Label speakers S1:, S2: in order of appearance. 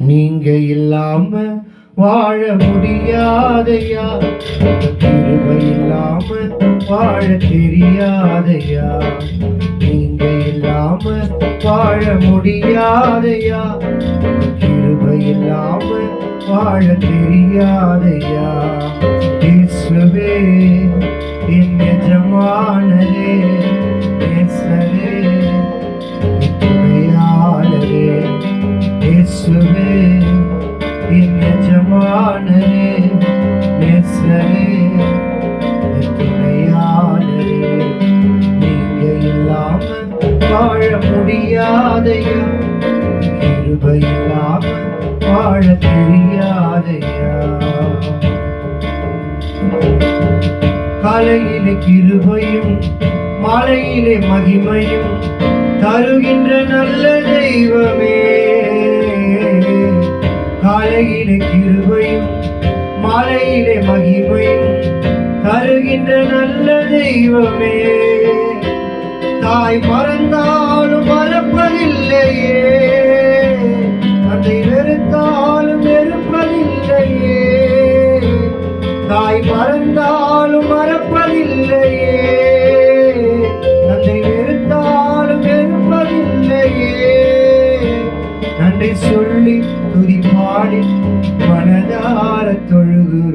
S1: நீங்க இல்லாம வாழ முடியாதையா, கிருபை இல்லாம வாழ தெரியாதையா. நீங்க இல்லாம வாழ முடியாதையா, கிருபை இல்லாம வாழ தெரியாதையா. இயேசுவே என் எஜமானரே, நேசரே, துணையாளரே. இயேசுவே என் எஜமானரே, நேசரே, துணையாளரே. நீங்க இல்லாம வாழ முடியாதையா, கிருபை இல்லாம வாழ தெரியாதையா. காலையிலே கிருபையும் மாலையிலே மகிமையும் தருகின்ற நல்ல தெய்வமே. காலையிலே கிருபையும் மாலையிலே மகிமையும் தருகின்ற நல்ல தெய்வமே. தாய் மறந்தாலும் மறப்பதில்லையே, தந்தை வெறுத்தாலும் வெறுப்பதில்லையே. தாய் மறந்தாலும் மறப்பதில்லையே, தந்தை வெறுத்தாலும் வெறுப்பதில்லையே. நன்றி சொல்லி துதி பாடி மனதார